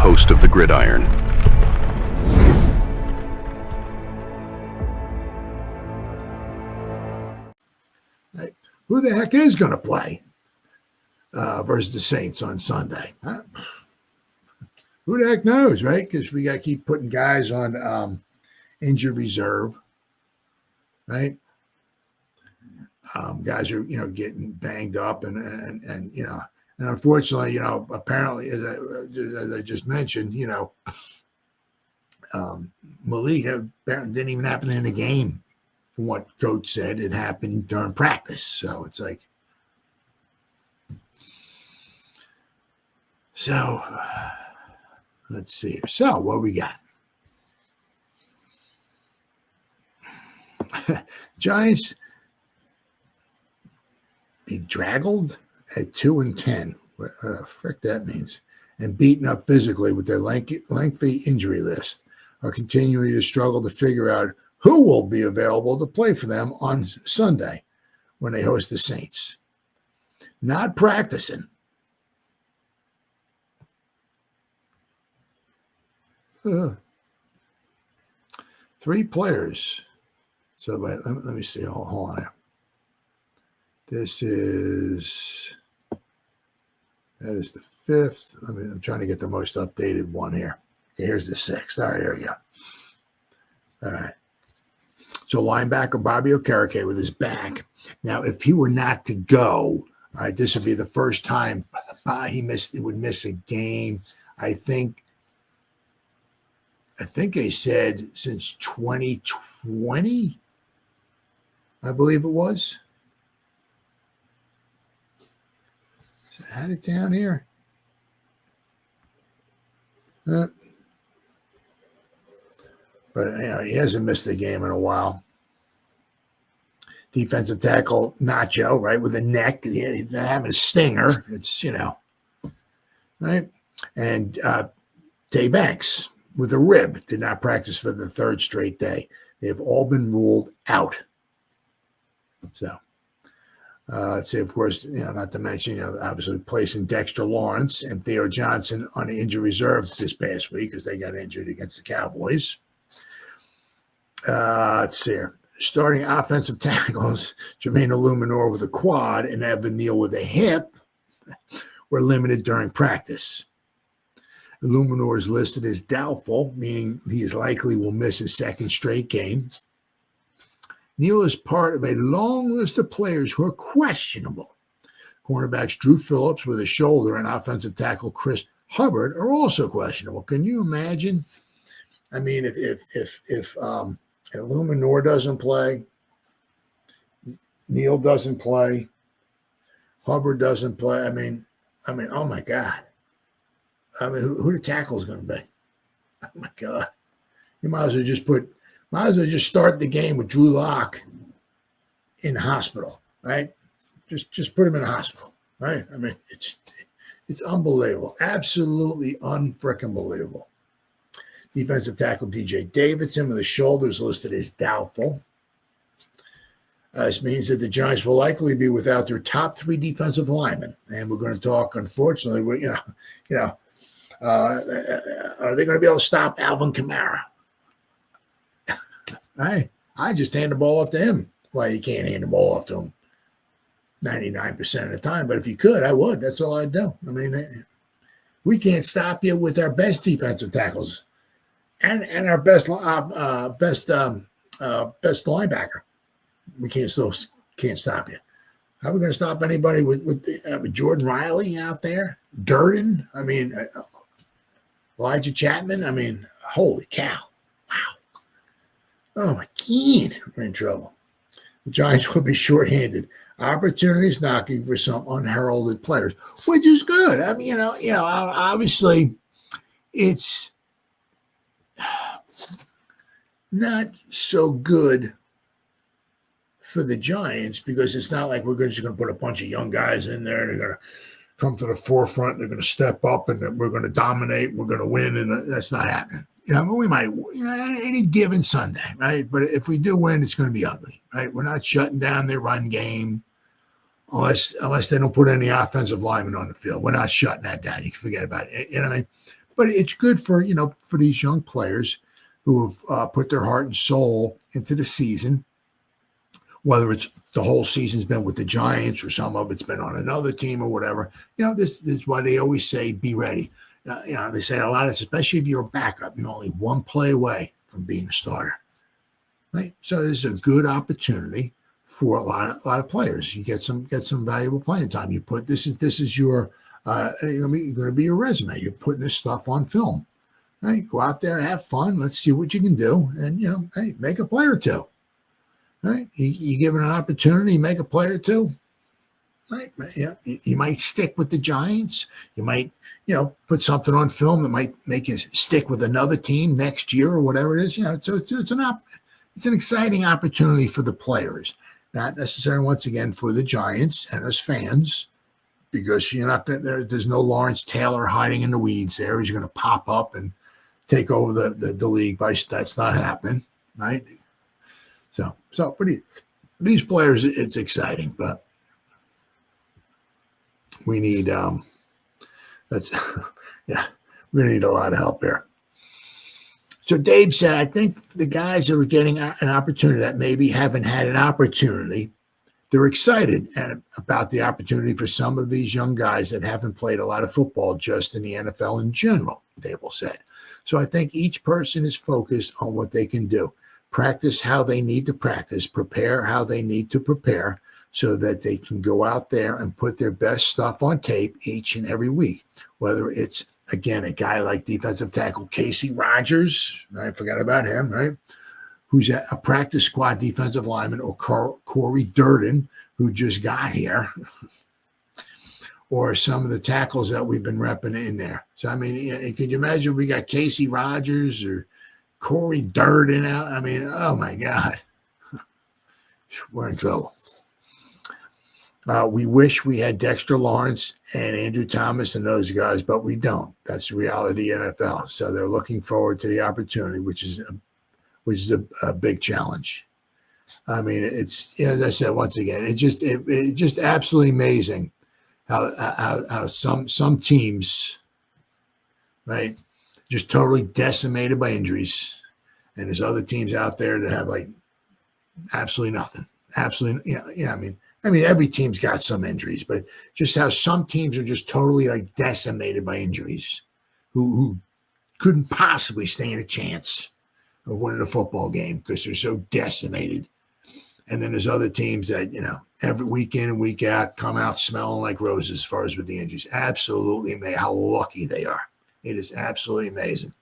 host of the Gridiron. Right. Who the heck is going to play versus the Saints on Sunday? Huh? Who the heck knows, right? Because we got to keep putting guys on injured reserve, right? Guys are, getting banged up and unfortunately, apparently, as I just mentioned, Malik didn't even happen in the game. From what coach said, it happened during practice. So it's like, let's see here. So what we got? Giants bedraggled at 2-10. What the frick that means? And beaten up physically with their lengthy injury list, are continuing to struggle to figure out who will be available to play for them on Sunday when they host the Saints. Not practicing. Three players. So let me see. Hold on here. That is the 5th. I'm trying to get the most updated one here. Okay, here's the 6th. All right, here we go. All right. So linebacker Bobby Okereke with his back. Now, if he were not to go, all right, this would be the first time he would miss a game. I think they said since 2020, I believe it was. I had it down here. But he hasn't missed a game in a while. Defensive tackle Nacho, right, with a neck. He's not having a stinger. It's, right? And Deonte Banks with a rib did not practice for the 3rd straight day. They have all been ruled out. So, let's see, of course, not to mention, obviously placing Dexter Lawrence and Theo Johnson on the injury reserve this past week because they got injured against the Cowboys. Let's see here. Starting offensive tackles, Jermaine Illuminor with a quad and Evan Neal with a hip were limited during practice. Illuminor is listed as doubtful, meaning he is likely will miss his 2nd straight game. Neal is part of a long list of players who are questionable. Cornerbacks Drew Phillips with a shoulder and offensive tackle Chris Hubbard are also questionable. Can you imagine? I mean, if Illuminor doesn't play, Neal doesn't play, Hubbard doesn't play. I mean, oh my God. I mean, who the tackle is going to be? Oh my God. You might as well just start the game with Drew Lock in the hospital, right? Just put him in the hospital, right? I mean, it's unbelievable. Absolutely unfreaking believable. Defensive tackle DJ Davidson with the shoulders listed as doubtful. This means that the Giants will likely be without their top 3 defensive linemen. And we're going to talk, unfortunately, are they going to be able to stop Alvin Kamara? I just hand the ball off to him. Well, you can't hand the ball off to him 99% of the time, but if you could, I would. That's all I'd do. I mean, we can't stop you with our best defensive tackles and our best linebacker. We can't stop you. How are we going to stop anybody with Jordan Riley out there? Durden? I mean, Elijah Chapman? I mean, holy cow. Wow. Oh, my God. We're in trouble. The Giants will be shorthanded. Opportunities knocking for some unheralded players, which is good. I mean, obviously it's not so good for the Giants because it's not like we're just going to put a bunch of young guys in there. They're going to come to the forefront. They're going to step up and we're going to dominate. We're going to win. And that's not happening. We might, any given Sunday, right? But if we do win, it's going to be ugly, right? We're not shutting down their run game unless they don't put any offensive linemen on the field. We're not shutting that down. You can forget about it. You know what I mean? but it's good for, for these young players who have put their heart and soul into the season, whether it's the whole season's been with the Giants or some of it's been on another team or whatever. This is why they always say, be ready. They say a lot, especially if you're a backup, you're only one play away from being a starter, right? So this is a good opportunity for a lot of players. You get some valuable playing time. You put this is your going to be your resume. You're putting this stuff on film, right? Go out there, have fun. Let's see what you can do, and hey, make a play or two. Right? You give it an opportunity, make a play or two. Right? Yeah, you might stick with the Giants. You might, put something on film that might make you stick with another team next year or whatever it is. So it's an exciting opportunity for the players, not necessarily once again for the Giants and us fans, because you're not there. There's no Lawrence Taylor hiding in the weeds there. He's going to pop up and take over the league. That's not happening, right? So for these players, it's exciting, but we need we're gonna need a lot of help here. So Dave said, I think the guys that are getting an opportunity that maybe haven't had an opportunity, they're excited about the opportunity for some of these young guys that haven't played a lot of football just in the NFL in general, Daboll said. So I think each person is focused on what they can do. Practice how they need to practice, prepare how they need to prepare so that they can go out there and put their best stuff on tape each and every week. Whether it's, again, a guy like defensive tackle Casey Rogers, I forgot about him, right? Who's a practice squad defensive lineman, or Corey Durden, who just got here, or some of the tackles that we've been repping in there. So, I mean, could you imagine we got Casey Rogers or Corey Durden out? I mean, oh my God, we're in trouble. We wish we had Dexter Lawrence and Andrew Thomas and those guys, but we don't. That's the reality of the NFL. So they're looking forward to the opportunity, which is a big challenge. I mean, it's, as I said, once again, it's just absolutely amazing how some teams, right, just totally decimated by injuries. And there's other teams out there that have like absolutely nothing. Absolutely. Yeah. I mean, every team's got some injuries, but just how some teams are just totally like decimated by injuries, who couldn't possibly stand a chance of winning a football game because they're so decimated. And then there's other teams that, every week in and week out come out smelling like roses as far as with the injuries. Absolutely amazing how lucky they are. It is absolutely amazing.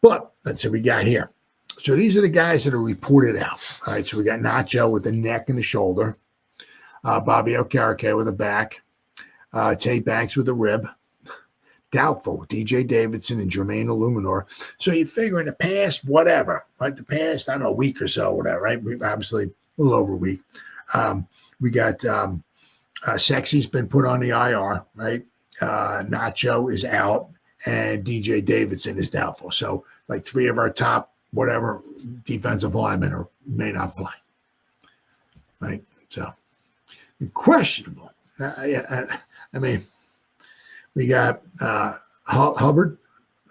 But that's what we got here. So these are the guys that are reported out. All right, so we got Nacho with the neck and the shoulder, Bobby Okereke with the back, Deonte Banks with the rib, doubtful, DJ Davidson and Jermaine Illuminor. So you figure in the past, whatever, right? The past, I don't know, a week or so, whatever, right? Obviously, a little over a week. We got Sexy's been put on the IR, right? Nacho is out, and DJ Davidson is doubtful. So like three of our top whatever defensive linemen or may not play, right? So questionable. I mean, we got Hubbard,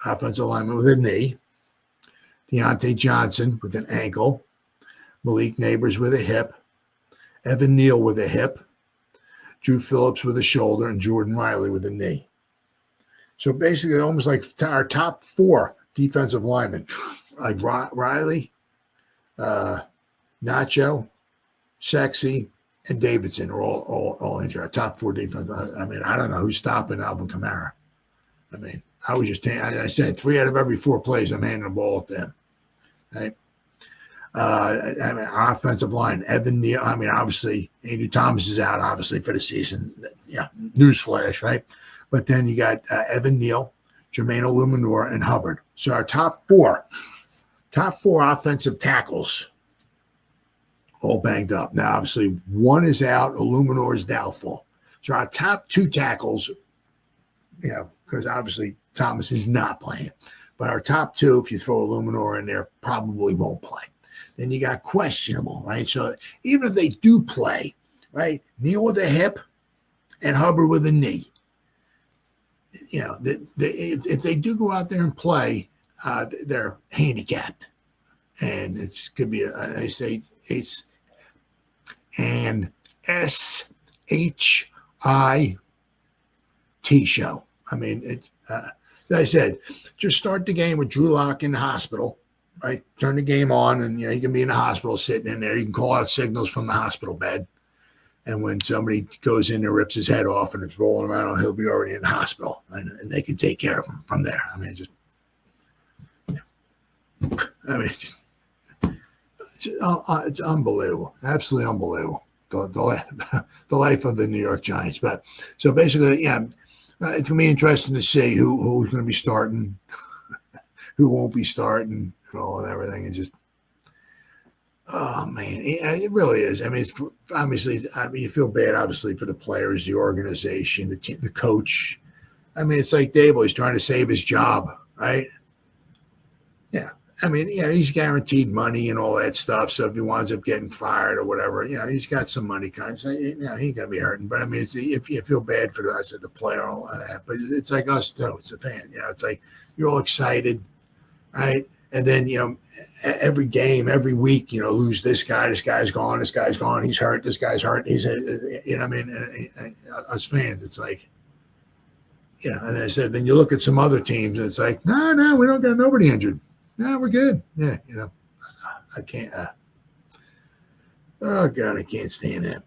offensive lineman with a knee, Deontay Johnson with an ankle, Malik Neighbors with a hip, Evan Neal with a hip, Drew Phillips with a shoulder, and Jordan Riley with a knee. So basically almost like our top four defensive linemen, like Riley, Nacho, Sexy, and Davidson are all injured. Our top four defense. I mean, I don't know who's stopping Alvin Kamara. I mean, I said 3 out of every 4 plays, I'm handing the ball to him. Right? I mean, offensive line, Evan Neal. I mean, obviously, Andrew Thomas is out, obviously, for the season. Yeah, newsflash, right? But then you got Evan Neal, Jermaine Illuminor, and Hubbard. So our top four offensive tackles all banged up. Now, obviously, one is out. Illuminor is doubtful. So our top 2 tackles, because obviously Thomas is not playing. But our top 2, if you throw Illuminor in there, probably won't play. Then you got questionable, right? So even if they do play, right, Neal with a hip and Hubbard with a knee, if they do go out there and play, they're handicapped, and it could be I say it's an SHIT show. I mean, as I said, just start the game with Drew Lock in the hospital, right? Turn the game on, and he can be in the hospital sitting in there. You can call out signals from the hospital bed. And when somebody goes in and rips his head off and it's rolling around, he'll be already in the hospital, and they can take care of him from there. I mean, it's unbelievable, absolutely unbelievable, the life of the New York Giants. But so basically, it's gonna be interesting to see who's going to be starting, who won't be starting, and everything. It's just. Oh man, it really is. I mean, obviously, you feel bad, obviously, for the players, the organization, the team, the coach. I mean, it's like Daboll; he's trying to save his job, right? Yeah. I mean, he's guaranteed money and all that stuff. So if he winds up getting fired or whatever, he's got some money, kind of. So, he ain't gonna be hurting. But I mean, if you feel bad for the player and all that, but it's like us too. It's a fan. It's like you're all excited, right? And then, every game, every week, lose this guy's gone, he's hurt, this guy's hurt. He's, I mean, us fans, it's like, and I said, then you look at some other teams and it's like, no, we don't got nobody injured. No, we're good. Yeah, I can't, oh God, I can't stand that.